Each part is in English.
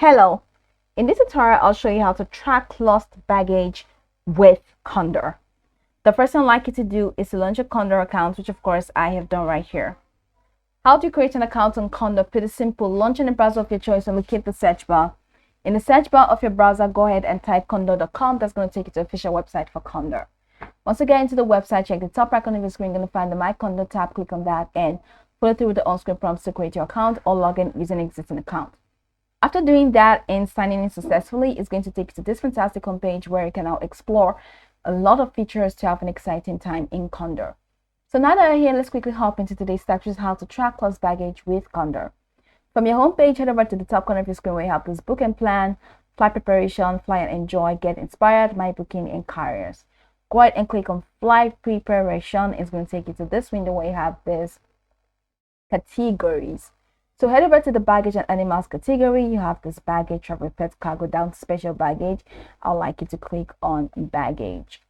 Hello, in this tutorial I'll show you how to track lost baggage with Condor. The first thing I'd like you to do is to launch a Condor account, which of course I have done right here. How to create an account on Condor? Pretty simple. Launch in a browser of your choice and locate the search bar. In the search bar of your browser, go ahead and type condor.com. That's going to take you to the official website for Condor. Once you get into the website, check the top right corner of your screen. You're going to find the My Condor tab. Click on that and follow through with the on-screen prompts to create your account or log in using an existing account. After doing that and signing in successfully, it's going to take you to this fantastic homepage where you can now explore a lot of features to have an exciting time in Condor. So now that you're here, let's quickly hop into today's step, which is how to track lost baggage with Condor. From your homepage, head over to the top corner of your screen where you have this book and plan, flight preparation, fly and enjoy, get inspired, my booking, and carriers. Go ahead and click on flight preparation. It's going to take you to this window where you have this categories. So head over to the baggage and animals category. You have this baggage, travel, pet, cargo, down to special baggage. I'd like you to click on baggage.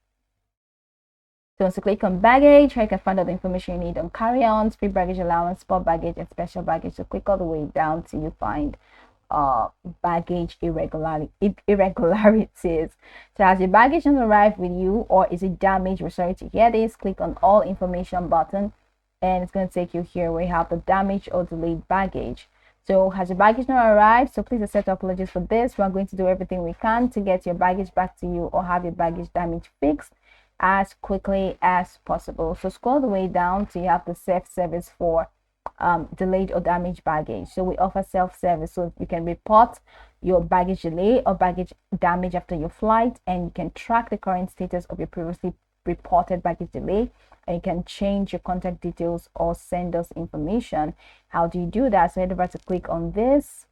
So once you click on baggage, here you can find out the information you need on carry-ons, free baggage allowance, sport baggage, and special baggage. So click all the way down till you find baggage irregularities. So has your baggage not arrived with you, or is it damaged? We're sorry to hear this. Click on all information button, and it's going to take you here where you have the damaged or delayed baggage. So has your baggage not arrived? So please accept apologies for this. We're going to do everything we can to get your baggage back to you or have your baggage damage fixed as quickly as possible. So scroll the way down till you have the self-service for delayed or damaged baggage. So we offer self-service, so you can report your baggage delay or baggage damage after your flight, and you can track the current status of your previously reported baggage delay, and you can change your contact details or send us information. How do you do that? So head over to click on this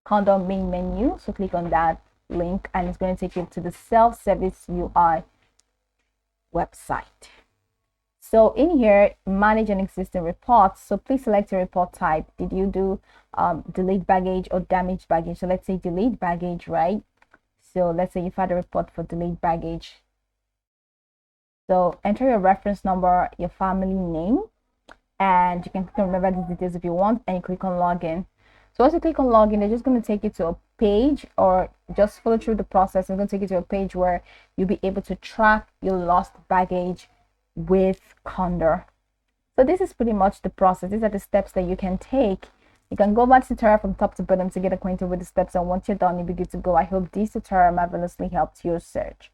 Condor main menu. So click on that link and it's going to take you to the self-service UI website. So in here, manage an existing report. So please select your report type. Did you do delayed baggage or damaged baggage? So let's say delayed baggage, right? So let's say you've had a report for delayed baggage. So enter your reference number, your family name, and you can remember these details if you want, and you click on login. So once you click on login, they're just going to take you to a page, or just follow through the process. It's going to take you to a page where you'll be able to track your lost baggage with Condor. So this is pretty much the process. These are the steps that you can take. You can go back to the tutorial from top to bottom to get acquainted with the steps, and once you're done, you'll be good to go. I hope this tutorial marvelously helped your search.